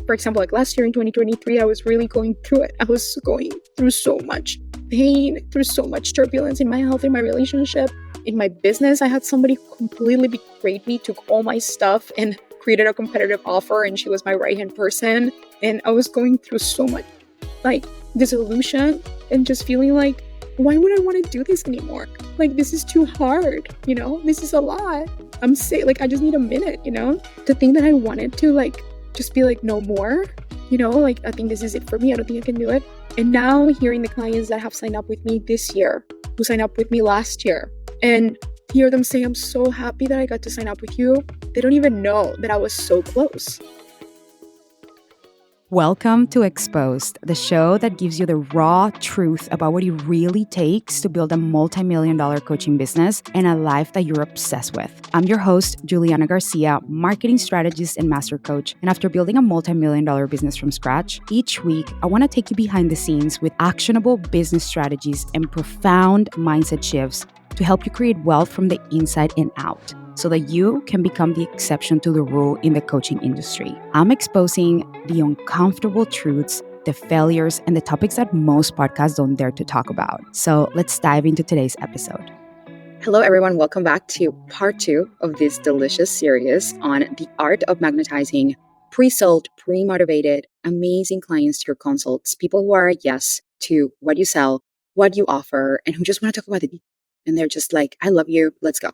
For example, like last year in 2023, I was really going through it. I was going through so much pain, through so much turbulence in my health, in my relationship, in my business. I had somebody completely betrayed me, took all my stuff and created a competitive offer, and she was my right-hand person. And I was going through so much like disillusion and just feeling like, why would I want to do this anymore? Like, this is too hard, this is a lot. I'm sick, like, I just need a minute, to think that I wanted to like, just be like, no more, like, I think this is it for me. I don't think I can do it. And now hearing the clients that have signed up with me this year, who signed up with me last year, and hear them say, I'm so happy that I got to sign up with you. They don't even know that I was so close. Welcome to Exposed, the show that gives you the raw truth about what it really takes to build a multi-million-dollar coaching business and a life that you're obsessed with. I'm your host, Juliana Garcia, marketing strategist and master coach. And after building a multi-million-dollar business from scratch, each week, I want to take you behind the scenes with actionable business strategies and profound mindset shifts to help you create wealth from the inside and out, so that you can become the exception to the rule in the coaching industry. I'm exposing the uncomfortable truths, the failures, and the topics that most podcasts don't dare to talk about. So let's dive into today's episode. Hello, everyone. Welcome back to part 2 of this delicious series on the art of magnetizing pre-sold, pre-motivated, amazing clients to your consults, people who are a yes to what you sell, what you offer, and who just want to talk about the details. And they're just like, I love you. Let's go.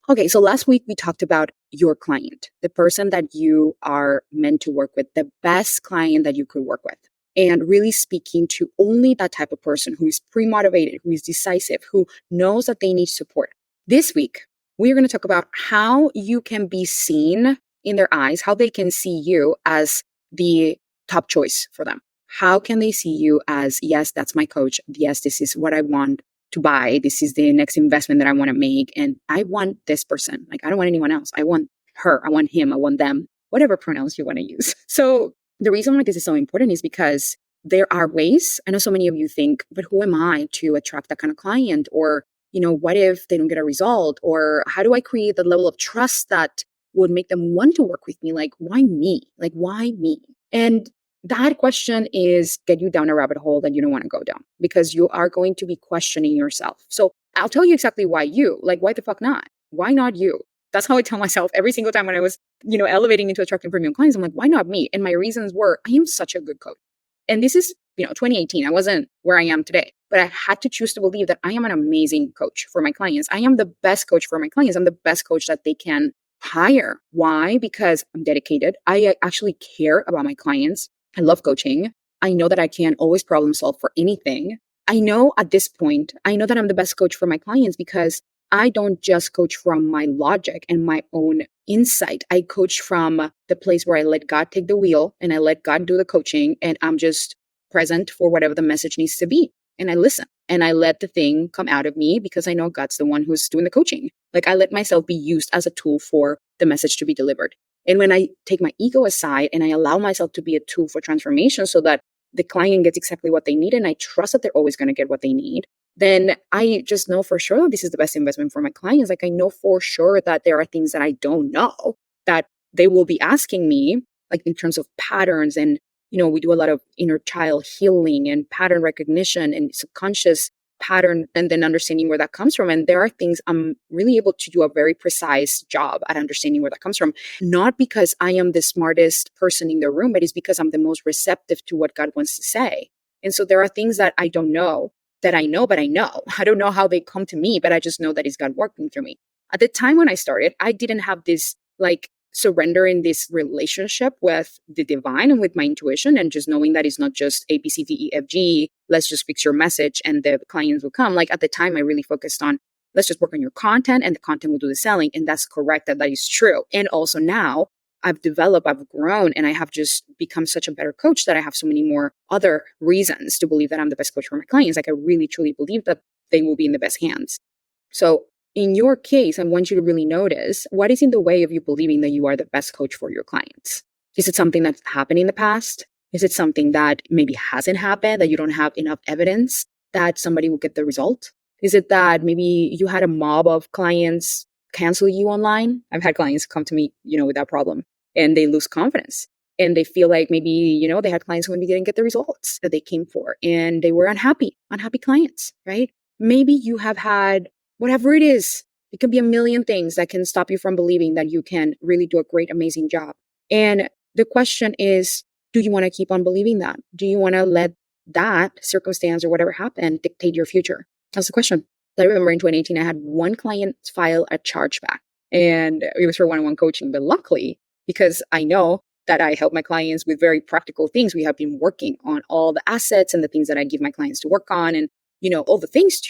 Okay, so last week we talked about your client, the person that you are meant to work with, the best client that you could work with, and really speaking to only that type of person who is pre-motivated, who is decisive, who knows that they need support. This week, we're going to talk about how you can be seen in their eyes, how they can see you as the top choice for them. How can they see you as, yes, that's my coach. Yes, this is what I want to buy. This is the next investment that I want to make. And I want this person. Like, I don't want anyone else. I want her. I want him. I want them, whatever pronouns you want to use. So the reason why this is so important is because there are ways. I know so many of you think, but who am I to attract that kind of client? Or, what if they don't get a result? Or how do I create the level of trust that would make them want to work with me? Like, why me? Like, why me? And that question is get you down a rabbit hole that you don't want to go down, because you are going to be questioning yourself. So I'll tell you exactly why you, like, why the fuck not? Why not you? That's how I tell myself every single time when I was, elevating into attracting premium clients. I'm like, why not me? And my reasons were, I am such a good coach. And this is, 2018. I wasn't where I am today, but I had to choose to believe that I am an amazing coach for my clients. I am the best coach for my clients. I'm the best coach that they can hire. Why? Because I'm dedicated. I actually care about my clients. I love coaching. I know that I can always problem solve for anything. I know at this point, I know that I'm the best coach for my clients because I don't just coach from my logic and my own insight. I coach from the place where I let God take the wheel and I let God do the coaching, and I'm just present for whatever the message needs to be. And I listen and I let the thing come out of me because I know God's the one who's doing the coaching. Like, I let myself be used as a tool for the message to be delivered. And when I take my ego aside and I allow myself to be a tool for transformation so that the client gets exactly what they need, and I trust that they're always going to get what they need, then I just know for sure that this is the best investment for my clients. Like, I know for sure that there are things that I don't know that they will be asking me, like in terms of patterns. And, we do a lot of inner child healing and pattern recognition and subconscious pattern, and then understanding where that comes from. And there are things I'm really able to do a very precise job at understanding where that comes from. Not because I am the smartest person in the room, but it's because I'm the most receptive to what God wants to say. And so there are things that I don't know that I know, but I know. I don't know how they come to me, but I just know that it's God working through me. At the time when I started, I didn't have this surrender in this relationship with the divine and with my intuition, and just knowing that it's not just A, B, C, D, E, F, G, let's just fix your message and the clients will come. Like, at the time, I really focused on, let's just work on your content and the content will do the selling. And that's correct. That is true. And also now I've developed, I've grown, and I have just become such a better coach that I have so many more other reasons to believe that I'm the best coach for my clients. Like, I really, truly believe that they will be in the best hands. So in your case, I want you to really notice what is in the way of you believing that you are the best coach for your clients. Is it something that's happened in the past? Is it something that maybe hasn't happened, that you don't have enough evidence that somebody will get the result? Is it that maybe you had a mob of clients cancel you online? I've had clients come to me, with that problem, and they lose confidence. and they feel like maybe, they had clients who maybe didn't get the results that they came for and they were unhappy clients, right? Maybe you have had whatever it is. It can be a million things that can stop you from believing that you can really do a great, amazing job. And the question is, do you want to keep on believing that? Do you want to let that circumstance or whatever happened dictate your future? That's the question. I remember in 2018, I had one client file a chargeback, and it was for one-on-one coaching. But luckily, because I know that I help my clients with very practical things, we have been working on all the assets and the things that I give my clients to work on, and all the things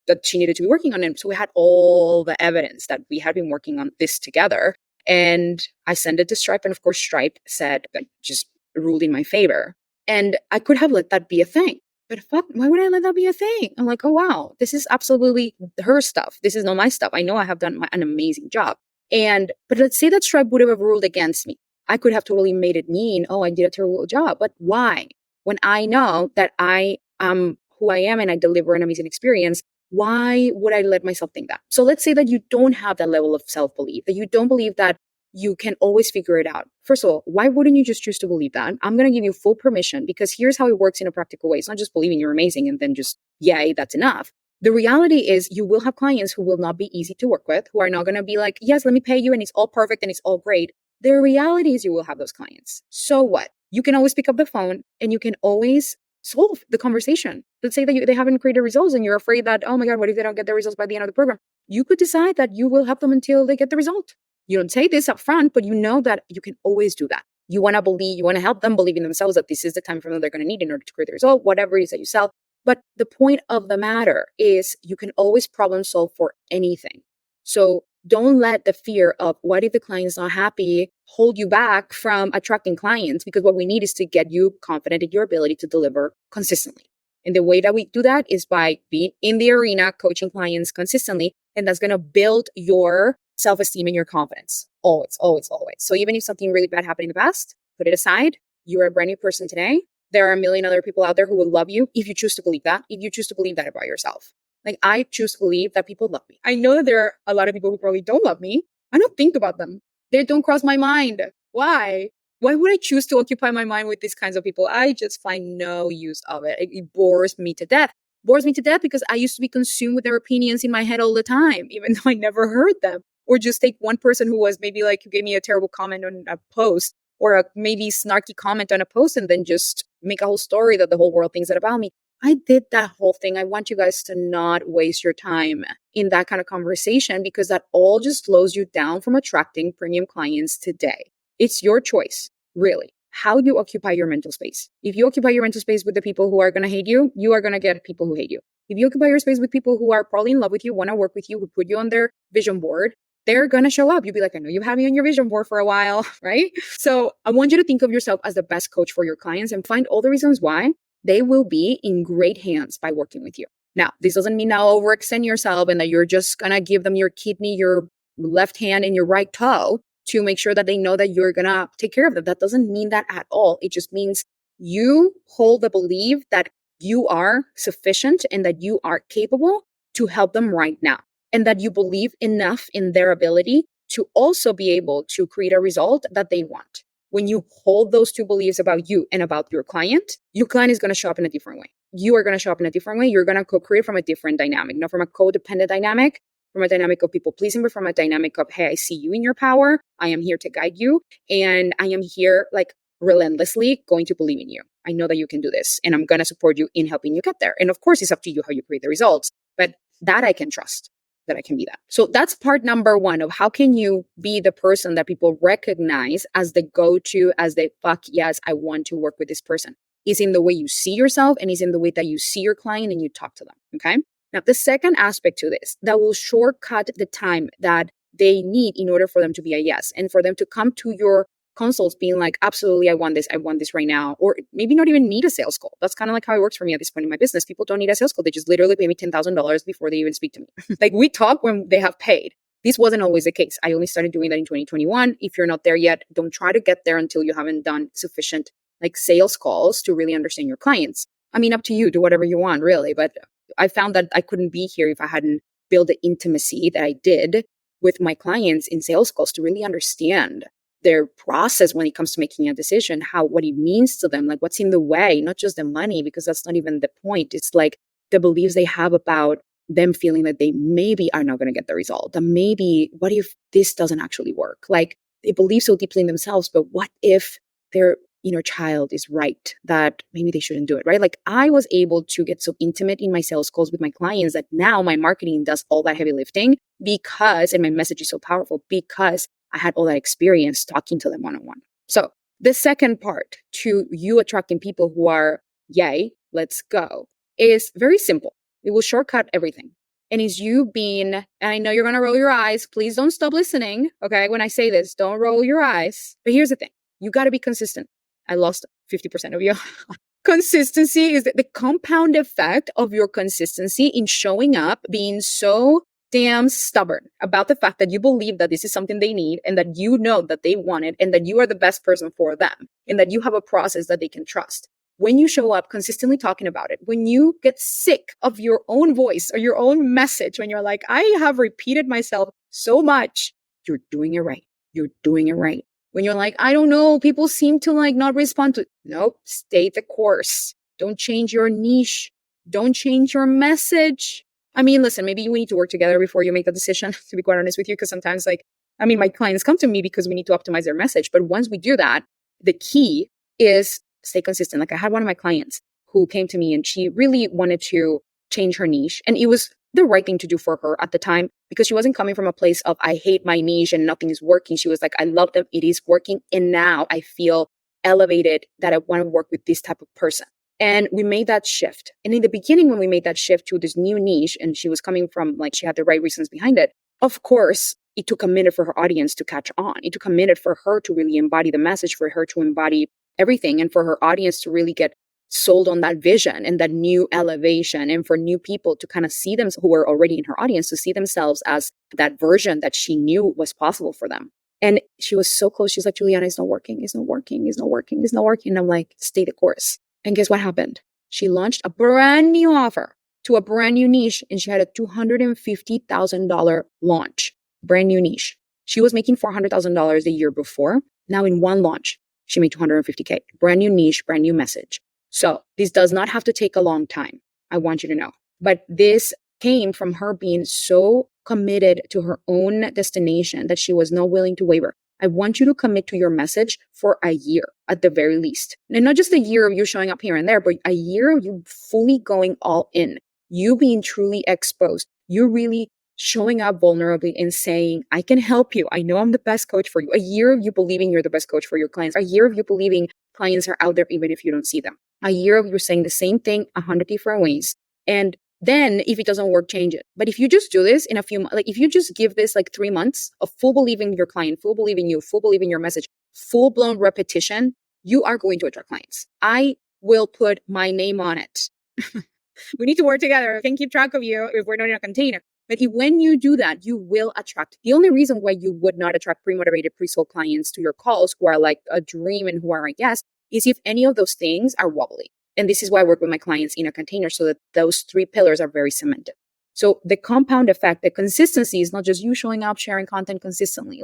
that she needed to be working on. And so we had all the evidence that we had been working on this together. And I sent it to Stripe, and of course, Stripe said that just ruled in my favor. And I could have let that be a thing. But fuck, why would I let that be a thing? I'm like, oh, wow, this is absolutely her stuff. This is not my stuff. I know I have done an amazing job. But let's say that Stripe would have ruled against me. I could have totally made it mean, oh, I did a terrible job. But why? When I know that I am who I am and I deliver an amazing experience, why would I let myself think that? So let's say that you don't have that level of self-belief, that you don't believe that you can always figure it out. First of all, why wouldn't you just choose to believe that? I'm going to give you full permission, because here's how it works in a practical way. It's not just believing you're amazing and then just, yay, that's enough. The reality is you will have clients who will not be easy to work with, who are not going to be like, yes, let me pay you and it's all perfect and it's all great. The reality is you will have those clients. So what? You can always pick up the phone and you can always solve the conversation. Let's say that they haven't created results and you're afraid that, oh my God, what if they don't get the results by the end of the program? You could decide that you will help them until they get the result. You don't say this up front, but you know that you can always do that. You want to help them believe in themselves that this is the time frame that they're going to need in order to create the result, whatever it is that you sell. But the point of the matter is you can always problem solve for anything. So don't let the fear of what if the client is not happy hold you back from attracting clients, because what we need is to get you confident in your ability to deliver consistently. And the way that we do that is by being in the arena, coaching clients consistently. And that's going to build your self-esteem and your confidence. Always, always, always. So even if something really bad happened in the past, put it aside. You're a brand new person today. There are a million other people out there who will love you if you choose to believe that, if you choose to believe that about yourself. Like, I choose to believe that people love me. I know that there are a lot of people who probably don't love me. I don't think about them. They don't cross my mind. Why? Why would I choose to occupy my mind with these kinds of people? I just find no use of it. It bores me to death. Bores me to death because I used to be consumed with their opinions in my head all the time, even though I never heard them. Or just take one person who was maybe like, who gave me a terrible comment on a post, or a maybe snarky comment on a post, and then just make a whole story that the whole world thinks that about me. I did that whole thing. I want you guys to not waste your time in that kind of conversation, because that all just slows you down from attracting premium clients today. It's your choice, really, how you occupy your mental space. If you occupy your mental space with the people who are going to hate you, you are going to get people who hate you. If you occupy your space with people who are probably in love with you, want to work with you, who put you on their vision board, they're going to show up. You'll be like, I know you've had me on your vision board for a while, right? So I want you to think of yourself as the best coach for your clients and find all the reasons why they will be in great hands by working with you. Now, this doesn't mean now overextend yourself and that you're just going to give them your kidney, your left hand, and your right toe to make sure that they know that you're going to take care of them. That doesn't mean that at all. It just means you hold the belief that you are sufficient and that you are capable to help them right now, and that you believe enough in their ability to also be able to create a result that they want. When you hold those two beliefs about you and about your client is going to show up in a different way. You are going to show up in a different way. You're going to co-create from a different dynamic, not from a codependent dynamic, from a dynamic of people pleasing, but from a dynamic of, hey, I see you in your power. I am here to guide you. And I am here like relentlessly going to believe in you. I know that you can do this, and I'm going to support you in helping you get there. And of course, it's up to you how you create the results, but that I can trust. That I can be that. So that's part number one of how can you be the person that people recognize as the go-to, as the fuck yes, I want to work with this person. Is in the way you see yourself and is in the way that you see your client and you talk to them. Okay. Now, the second aspect to this that will shortcut the time that they need in order for them to be a yes and for them to come to your consults being like, absolutely, I want this right now. Or maybe not even need a sales call. That's kind of like how it works for me at this point in my business. People don't need a sales call. They just literally pay me $10,000 before they even speak to me. Like, we talk when they have paid. This wasn't always the case. I only started doing that in 2021. If you're not there yet, don't try to get there until you haven't done sufficient like sales calls to really understand your clients. I mean, up to you, do whatever you want, really. But I found that I couldn't be here if I hadn't built the intimacy that I did with my clients in sales calls to really understand their process when it comes to making a decision, what it means to them, like what's in the way, not just the money, because that's not even the point. It's like the beliefs they have about them feeling that they maybe are not going to get the result. That maybe, what if this doesn't actually work? Like they believe so deeply in themselves, but what if their inner child is right that maybe they shouldn't do it, right? Like I was able to get so intimate in my sales calls with my clients that now my marketing does all that heavy lifting and my message is so powerful because I had all that experience talking to them one-on-one. So the second part to you attracting people who are, yay, let's go, is very simple. It will shortcut everything. And is you being, and I know you're going to roll your eyes. Please don't stop listening. Okay. When I say this, don't roll your eyes. But here's the thing. You got to be consistent. I lost 50% of you. Consistency is the compound effect of your consistency in showing up, being so damn stubborn about the fact that you believe that this is something they need and that you know that they want it and that you are the best person for them and that you have a process that they can trust. When you show up consistently talking about it, when you get sick of your own voice or your own message, when you're like, I have repeated myself so much, you're doing it right. You're doing it right. When you're like, I don't know, people seem to like not respond to it. Nope, stay the course. Don't change your niche. Don't change your message. I mean, listen, maybe we need to work together before you make the decision, to be quite honest with you, because sometimes my clients come to me because we need to optimize their message. But once we do that, the key is stay consistent. Like I had one of my clients who came to me and she really wanted to change her niche. And it was the right thing to do for her at the time because she wasn't coming from a place of, I hate my niche and nothing is working. She was like, I love them. It is working. And now I feel elevated that I want to work with this type of person. And we made that shift. And in the beginning, when we made that shift to this new niche and she was coming from she had the right reasons behind it, of course, it took a minute for her audience to catch on. It took a minute for her to really embody the message, for her to embody everything, and for her audience to really get sold on that vision and that new elevation, and for new people to kind of see them who were already in her audience to see themselves as that version that she knew was possible for them. And she was so close. She's like, Juliana, it's not working. It's not working. It's not working. It's not working. And I'm like, stay the course. And guess what happened? She launched a brand new offer to a brand new niche, and she had a $250,000 launch, brand new niche. She was making $400,000 a year before. Now in one launch, she made $250K, brand new niche, brand new message. So this does not have to take a long time. I want you to know. But this came from her being so committed to her own destination that she was not willing to waver. I want you to commit to your message for a year at the very least. And not just a year of you showing up here and there, but a year of you fully going all in, you being truly exposed, you really showing up vulnerably and saying, I can help you. I know I'm the best coach for you. A year of you believing you're the best coach for your clients. A year of you believing clients are out there even if you don't see them. A year of you saying the same thing 100 different ways. And then if it doesn't work, change it. But if you just do this in a few months, if you just give this 3 months of full believing your client, full believing you, full believing your message, full blown repetition, you are going to attract clients. I will put my name on it. We need to work together. I can keep track of you if we're not in a container. But when you do that, you will attract. The only reason why you would not attract pre-motivated, pre-sold clients to your calls who are like a dream and who are a yes is if any of those things are wobbly. And this is why I work with my clients in a container so that those three pillars are very cemented. So the compound effect, the consistency is not just you showing up, sharing content consistently.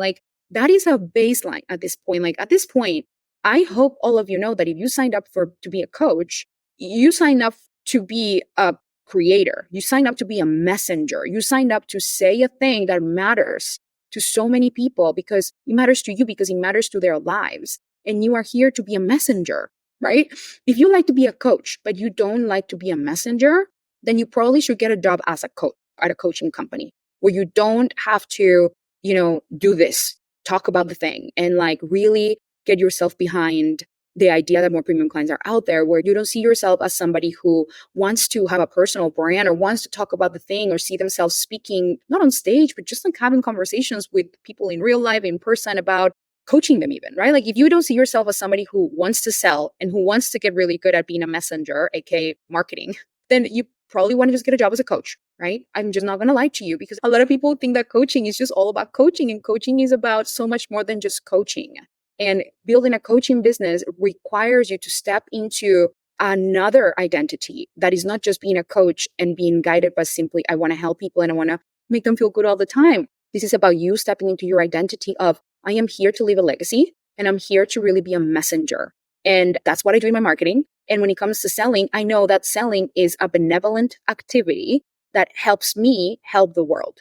That is a baseline at this point. At this point, I hope all of you know that if you signed up to be a coach, you signed up to be a creator. You signed up to be a messenger. You signed up to say a thing that matters to so many people because it matters to you, because it matters to their lives. And you are here to be a messenger, right? If you like to be a coach, but you don't like to be a messenger, then you probably should get a job as a coach at a coaching company where you don't have to, do this, talk about the thing and really get yourself behind the idea that more premium clients are out there, where you don't see yourself as somebody who wants to have a personal brand or wants to talk about the thing or see themselves speaking, not on stage, but just having conversations with people in real life, in person about coaching them even, right? If you don't see yourself as somebody who wants to sell and who wants to get really good at being a messenger, aka marketing, then you probably want to just get a job as a coach, right? I'm just not going to lie to you because a lot of people think that coaching is just all about coaching, and coaching is about so much more than just coaching. And building a coaching business requires you to step into another identity that is not just being a coach and being guided by simply, I want to help people and I want to make them feel good all the time. This is about you stepping into your identity of, I am here to leave a legacy, and I'm here to really be a messenger. And that's what I do in my marketing. And when it comes to selling, I know that selling is a benevolent activity that helps me help the world.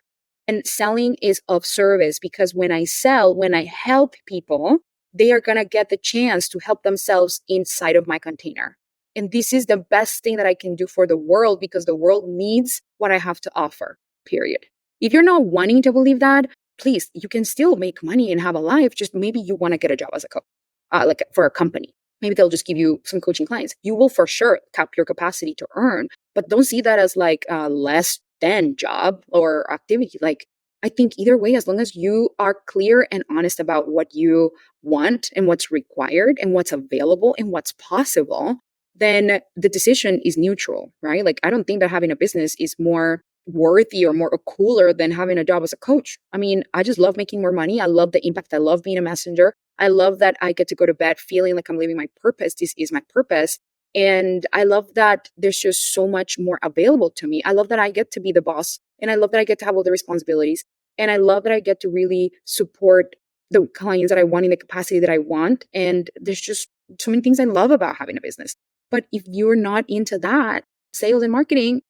And selling is of service because when I sell, when I help people, they are going to get the chance to help themselves inside of my container. And this is the best thing that I can do for the world because the world needs what I have to offer, period. If you're not wanting to believe that, please, you can still make money and have a life. Just maybe you want to get a job as a coach, like for a company. Maybe they'll just give you some coaching clients. You will for sure cap your capacity to earn, but don't see that as like a less than job or activity. Like, I think either way, as long as you are clear and honest about what you want and what's required and what's available and what's possible, then the decision is neutral, right? Like, I don't think that having a business is more worthy or more cooler than having a job as a coach. I mean, I just love making more money. I love the impact. I love being a messenger. I love that I get to go to bed feeling like I'm living my purpose. This is my purpose. And I love that there's just so much more available to me. I love that I get to be the boss, and I love that I get to have all the responsibilities. And I love that I get to really support the clients that I want in the capacity that I want. And there's just so many things I love about having a business. But if you're not into that, sales and marketing,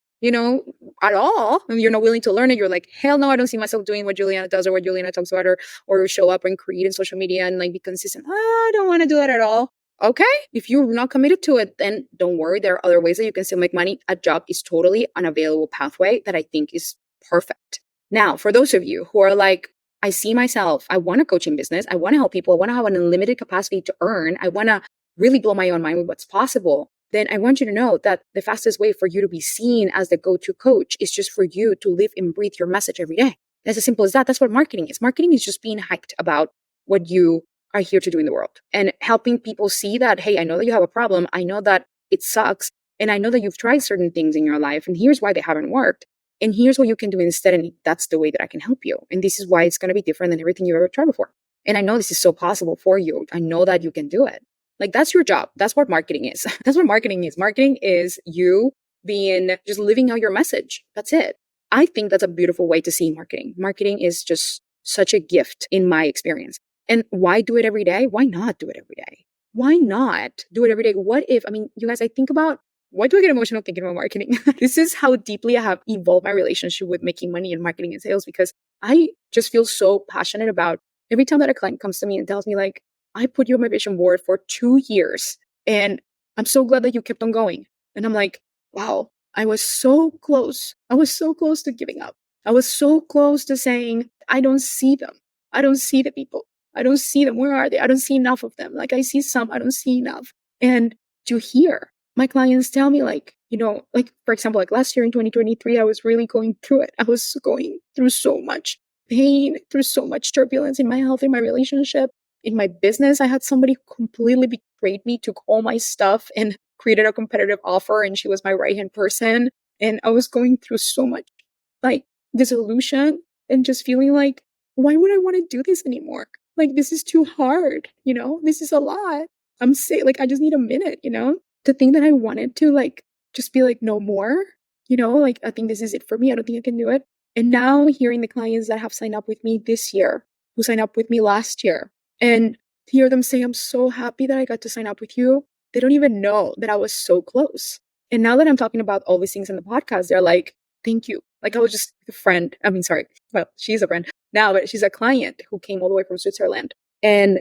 at all, and you're not willing to learn it, you're like, hell no, I don't see myself doing what Juliana does or what Juliana talks about, or show up and create in social media and like be consistent. I don't want to do that at all. Okay. If you're not committed to it, then don't worry. There are other ways that you can still make money. A job is totally an available pathway that I think is perfect. Now, for those of you who are like, I see myself, I want a coaching business. I want to help people. I want to have an unlimited capacity to earn. I want to really blow my own mind with what's possible. Then I want you to know that the fastest way for you to be seen as the go-to coach is just for you to live and breathe your message every day. That's as simple as that. That's what marketing is. Marketing is just being hyped about what you are here to do in the world and helping people see that, hey, I know that you have a problem. I know that it sucks. And I know that you've tried certain things in your life and here's why they haven't worked. And here's what you can do instead. And that's the way that I can help you. And this is why it's going to be different than everything you've ever tried before. And I know this is so possible for you. I know that you can do it. Like, that's your job. That's what marketing is. That's what marketing is. Marketing is you being just living out your message. That's it. I think that's a beautiful way to see marketing. Marketing is just such a gift in my experience. And why do it every day? Why not do it every day? Why not do it every day? What if, you guys, I think about, why do I get emotional thinking about marketing? This is how deeply I have evolved my relationship with making money in marketing and sales, because I just feel so passionate about every time that a client comes to me and tells me like, I put you on my vision board for 2 years and I'm so glad that you kept on going. And I'm like, wow, I was so close. I was so close to giving up. I was so close to saying, I don't see them. I don't see the people. I don't see them. Where are they? I don't see enough of them. Like, I see some, I don't see enough. And to hear my clients tell me like, like, for example, like last year in 2023, I was really going through it. I was going through so much pain, through so much turbulence in my health, in my relationship. In my business, I had somebody completely betrayed me, took all my stuff and created a competitive offer. And she was my right-hand person. And I was going through so much like disillusion and just feeling like, why would I want to do this anymore? Like, this is too hard. This is a lot. I'm sick. Like, I just need a minute, to think that I wanted to like, just be like, no more, like, I think this is it for me. I don't think I can do it. And now hearing the clients that have signed up with me this year, who signed up with me last year, and hear them say, I'm so happy that I got to sign up with you. They don't even know that I was so close. And now that I'm talking about all these things in the podcast, they're like, thank you. Like, I was just a friend. Sorry. Well, she's a friend now, but she's a client who came all the way from Switzerland. And,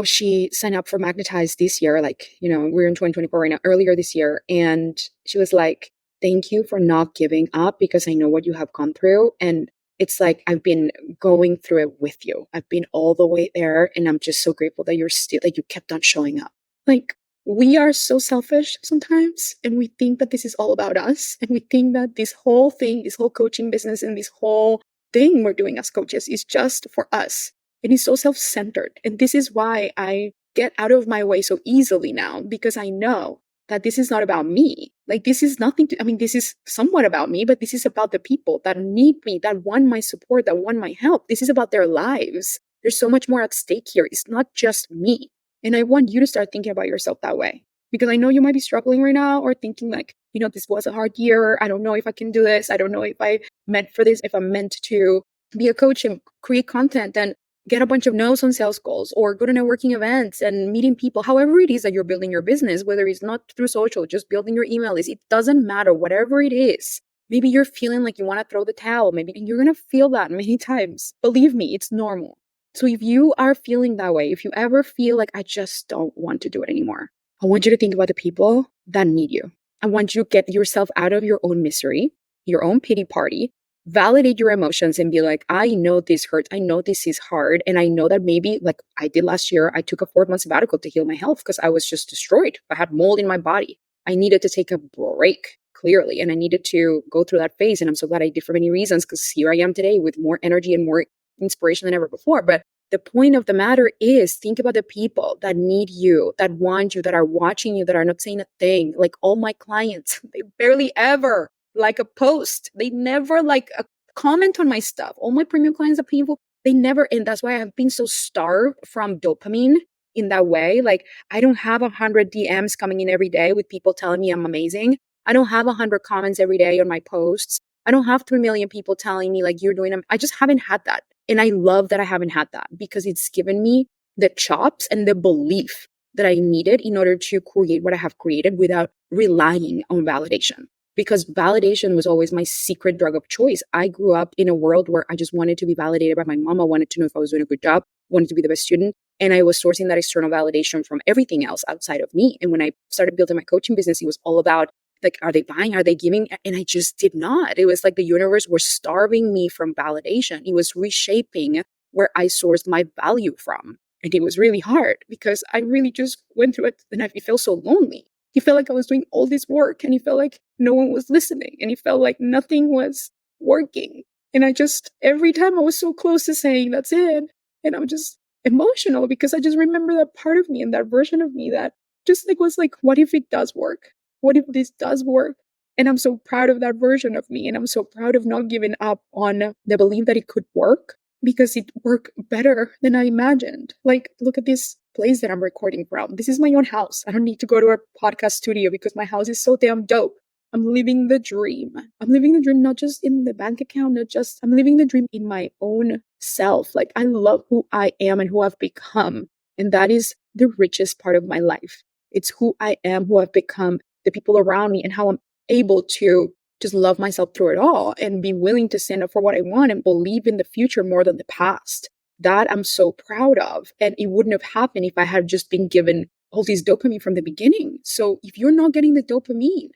she signed up for Magnetized this year. Like, we're in 2024 right now, earlier this year. And she was like, thank you for not giving up because I know what you have gone through. And it's like, I've been going through it with you. I've been all the way there. And I'm just so grateful that you're still, like, you kept on showing up. Like, we are so selfish sometimes. And we think that this is all about us. And we think that this whole thing, this whole coaching business and this whole thing we're doing as coaches is just for us. And it's so self-centered. And this is why I get out of my way so easily now, because I know that this is not about me. Like, this is nothing to, this is somewhat about me, but this is about the people that need me, that want my support, that want my help. This is about their lives. There's so much more at stake here. It's not just me. And I want you to start thinking about yourself that way, because I know you might be struggling right now or thinking like, this was a hard year. I don't know if I can do this. I don't know if I meant for this, if I'm meant to be a coach and create content. And get a bunch of no's on sales calls or go to networking events and meeting people, however it is that you're building your business, whether it's not through social, just building your email list, it doesn't matter, whatever it is. Maybe you're feeling like you want to throw the towel, maybe, and you're going to feel that many times. Believe me, it's normal. So if you are feeling that way, if you ever feel like, I just don't want to do it anymore, I want you to think about the people that need you. I want you to get yourself out of your own misery, your own pity party, validate your emotions and be like, I know this hurts. I know this is hard. And I know that maybe like I did last year, I took a 4-month sabbatical to heal my health because I was just destroyed. I had mold in my body. I needed to take a break, clearly. And I needed to go through that phase. And I'm so glad I did for many reasons because here I am today with more energy and more inspiration than ever before. But the point of the matter is think about the people that need you, that want you, that are watching you, that are not saying a thing. Like all my clients, they barely ever like a post. They never like a comment on my stuff. All my premium clients are people, they never, and that's why I have been so starved from dopamine in that way. Like I don't have 100 DMs coming in every day with people telling me I'm amazing. I don't have 100 comments every day on my posts. I don't have 3 million people telling me like you're doing them. I just haven't had that. And I love that I haven't had that because it's given me the chops and the belief that I needed in order to create what I have created without relying on validation. Because validation was always my secret drug of choice. I grew up in a world where I just wanted to be validated by my mom. I wanted to know if I was doing a good job, wanted to be the best student. And I was sourcing that external validation from everything else outside of me. And when I started building my coaching business, it was all about like, are they buying? Are they giving? And I just did not. It was like the universe was starving me from validation. It was reshaping where I sourced my value from. And it was really hard because I really just went through it and I felt so lonely. He felt like I was doing all this work and he felt like no one was listening and he felt like nothing was working. And I just, every time I was so close to saying, that's it. And I'm just emotional because I just remember that part of me and that version of me that just like was like, what if it does work? What if this does work? And I'm so proud of that version of me. And I'm so proud of not giving up on the belief that it could work because it worked better than I imagined. Like, look at this place that I'm recording from. This is my own house. I don't need to go to a podcast studio because my house is so damn dope. I'm living the dream. I'm living the dream not just in the bank account, I'm living the dream in my own self. Like, I love who I am and who I've become. And that is the richest part of my life. It's who I am, who I've become, the people around me, and how I'm able to just love myself through it all and be willing to stand up for what I want and believe in the future more than the past. That I'm so proud of. And it wouldn't have happened if I had just been given all this dopamine from the beginning. So if you're not getting the dopamine,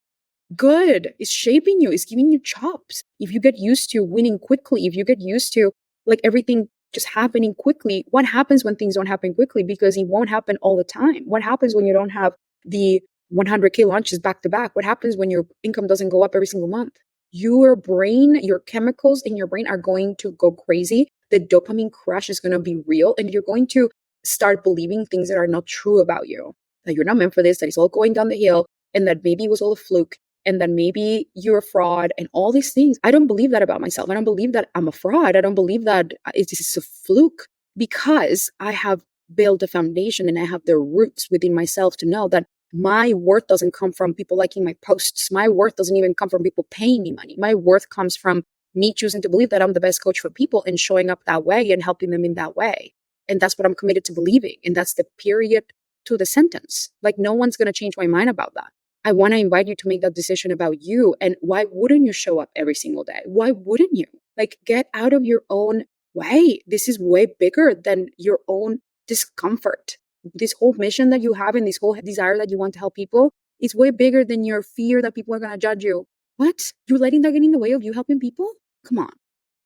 good. It's shaping you. It's giving you chops. If you get used to winning quickly, if you get used to like everything just happening quickly, what happens when things don't happen quickly? Because it won't happen all the time. What happens when you don't have the 100K launches back to back? What happens when your income doesn't go up every single month? Your brain, your chemicals in your brain are going to go crazy. The dopamine crush is going to be real. And you're going to start believing things that are not true about you. That you're not meant for this, that it's all going down the hill, and that maybe it was all a fluke, and that maybe you're a fraud, and all these things. I don't believe that about myself. I don't believe that I'm a fraud. I don't believe that this is a fluke because I have built a foundation and I have the roots within myself to know that my worth doesn't come from people liking my posts. My worth doesn't even come from people paying me money. My worth comes from me choosing to believe that I'm the best coach for people and showing up that way and helping them in that way. And that's what I'm committed to believing. And that's the period to the sentence. Like no one's going to change my mind about that. I want to invite you to make that decision about you. And why wouldn't you show up every single day? Why wouldn't you? Like get out of your own way. This is way bigger than your own discomfort. This whole mission that you have and this whole desire that you want to help people is way bigger than your fear that people are going to judge you. What? You're letting that get in the way of you helping people? Come on.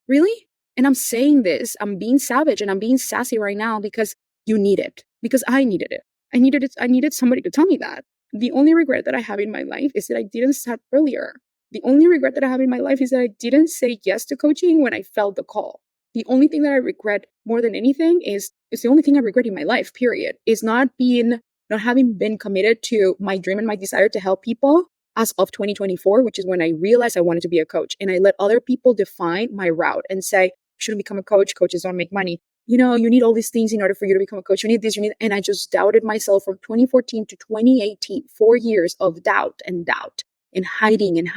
Really? And I'm saying this, I'm being savage and I'm being sassy right now because you need it. Because I needed it. I needed somebody to tell me that. The only regret that I have in my life is that I didn't start earlier. The only regret that I have in my life is that I didn't say yes to coaching when I felt the call. The only thing that I regret more than anything is the only thing I regret in my life, period, is not having been committed to my dream and my desire to help people as of 2024, which is when I realized I wanted to be a coach. And I let other people define my route and say, you shouldn't become a coach. Coaches don't make money. You know, you need all these things in order for you to become a coach. You need this, and I just doubted myself from 2014 to 2018, 4 years of doubt and hiding. And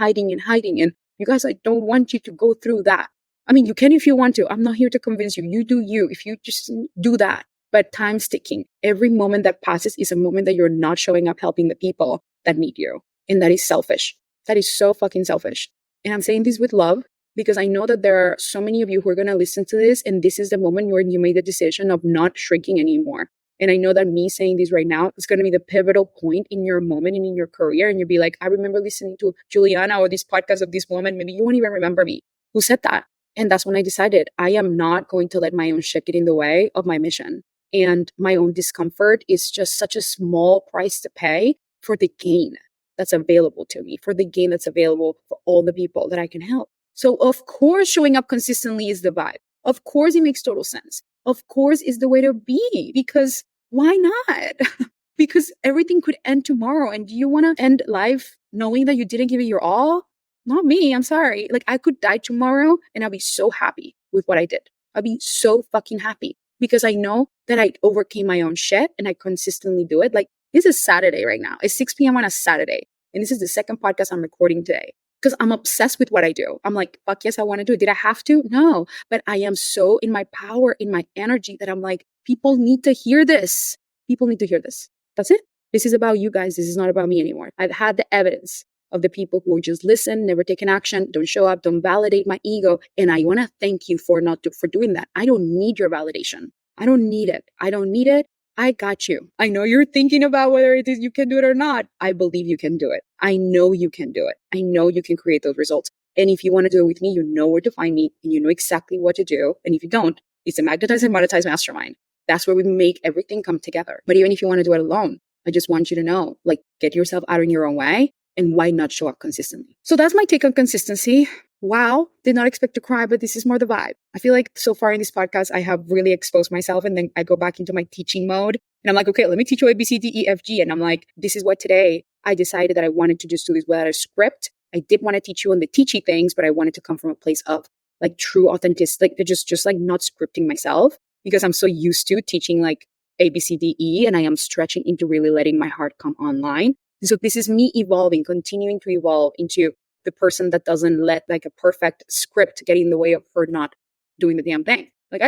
you guys, I don't want you to go through that. I mean, you can if you want to. I'm not here to convince you. You do you. If you just do that. But time's ticking. Every moment that passes is a moment that you're not showing up helping the people that need you. And that is selfish. That is so fucking selfish. And I'm saying this with love because I know that there are so many of you who are going to listen to this. And this is the moment where you made the decision of not shrinking anymore. And I know that me saying this right now is going to be the pivotal point in your moment and in your career. And you'll be like, I remember listening to Juliana or this podcast of this woman. Maybe you won't even remember me who said that. And that's when I decided I am not going to let my own shit get in the way of my mission. And my own discomfort is just such a small price to pay for the gain that's available to me, for the gain that's available for all the people that I can help. So of course, showing up consistently is the vibe. Of course, it makes total sense. Of course, is the way to be, because why not? Because everything could end tomorrow. And do you want to end life knowing that you didn't give it your all? Not me. I'm sorry. Like, I could die tomorrow and I'll be so happy with what I did. I'll be so fucking happy because I know that I overcame my own shit and I consistently do it. Like, this is Saturday right now. It's 6 p.m. on a Saturday. And this is the second podcast I'm recording today because I'm obsessed with what I do. I'm like, fuck yes, I want to do it. Did I have to? No. But I am so in my power, in my energy that I'm like, people need to hear this. People need to hear this. That's it. This is about you guys. This is not about me anymore. I've had the evidence of the people who just listen, never take an action, don't show up, don't validate my ego. And I want to thank you for doing that. I don't need your validation. I don't need it. I don't need it. I got you. I know you're thinking about whether it is you can do it or not. I believe you can do it. I know you can do it. I know you can create those results. And if you want to do it with me, you know where to find me and you know exactly what to do. And if you don't, it's a Magnetized and Monetized Mastermind. That's where we make everything come together. But even if you want to do it alone, I just want you to know, like, get yourself out in your own way. And why not show up consistently? So that's my take on consistency. Wow, did not expect to cry, but this is more the vibe. I feel like so far in this podcast, I have really exposed myself and then I go back into my teaching mode. And I'm like, okay, let me teach you A, B, C, D, E, F, G. And I'm like, this is what today I decided that I wanted to just do this without a script. I did want to teach you on the teachy things, but I wanted to come from a place of like true authenticity, like just like not scripting myself because I'm so used to teaching like A, B, C, D, E. And I am stretching into really letting my heart come online. So this is me evolving, continuing to evolve into the person that doesn't let like a perfect script get in the way of her not doing the damn thing. Like,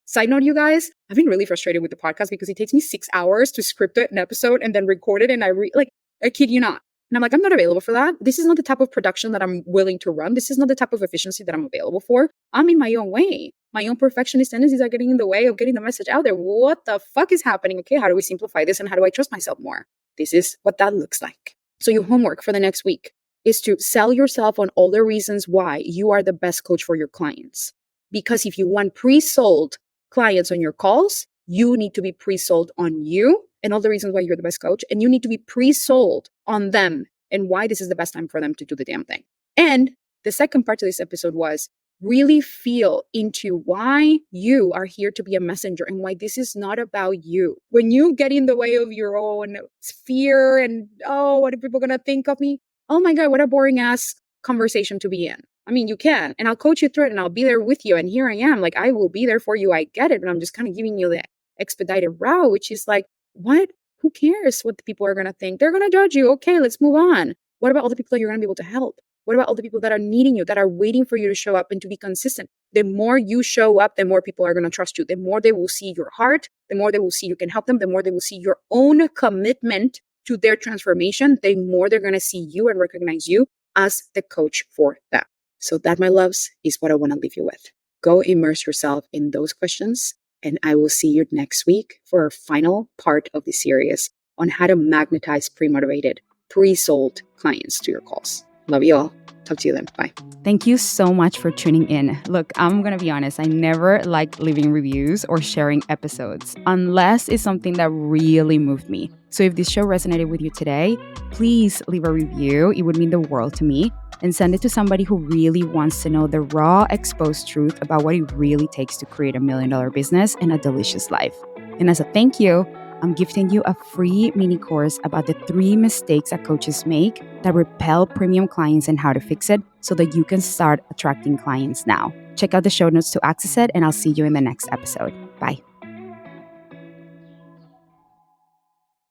side note, you guys, I've been really frustrated with the podcast because it takes me 6 hours to script an episode and then record it. And I kid you not. And I'm like, I'm not available for that. This is not the type of production that I'm willing to run. This is not the type of efficiency that I'm available for. I'm in my own way. My own perfectionist tendencies are getting in the way of getting the message out there. What the fuck is happening? Okay, how do we simplify this? And how do I trust myself more? This is what that looks like. So your homework for the next week is to sell yourself on all the reasons why you are the best coach for your clients. Because if you want pre-sold clients on your calls, you need to be pre-sold on you and all the reasons why you're the best coach. And you need to be pre-sold on them and why this is the best time for them to do the damn thing. And the second part to this episode was really feel into why you are here to be a messenger and why this is not about you. When you get in the way of your own fear and, oh, what are people going to think of me? Oh my God, what a boring ass conversation to be in. I mean, you can, and I'll coach you through it and I'll be there with you. And here I am, like, I will be there for you. I get it. But I'm just kind of giving you the expedited route, which is like, what? Who cares what the people are going to think? They're going to judge you. Okay, let's move on. What about all the people that you're going to be able to help? What about all the people that are needing you, that are waiting for you to show up and to be consistent? The more you show up, the more people are going to trust you. The more they will see your heart, the more they will see you can help them, the more they will see your own commitment to their transformation, the more they're going to see you and recognize you as the coach for them. So that, my loves, is what I want to leave you with. Go immerse yourself in those questions, and I will see you next week for our final part of the series on how to magnetize pre-motivated, pre-sold clients to your calls. Love you all. Talk to you then. Bye. Thank you so much for tuning in. Look, I'm going to be honest. I never like leaving reviews or sharing episodes unless it's something that really moved me. So if this show resonated with you today, please leave a review. It would mean the world to me. And send it to somebody who really wants to know the raw, exposed truth about what it really takes to create $1 million business and a delicious life. And as a thank you, I'm gifting you a free mini course about the 3 mistakes that coaches make that repel premium clients and how to fix it so that you can start attracting clients now. Check out the show notes to access it, and I'll see you in the next episode. Bye.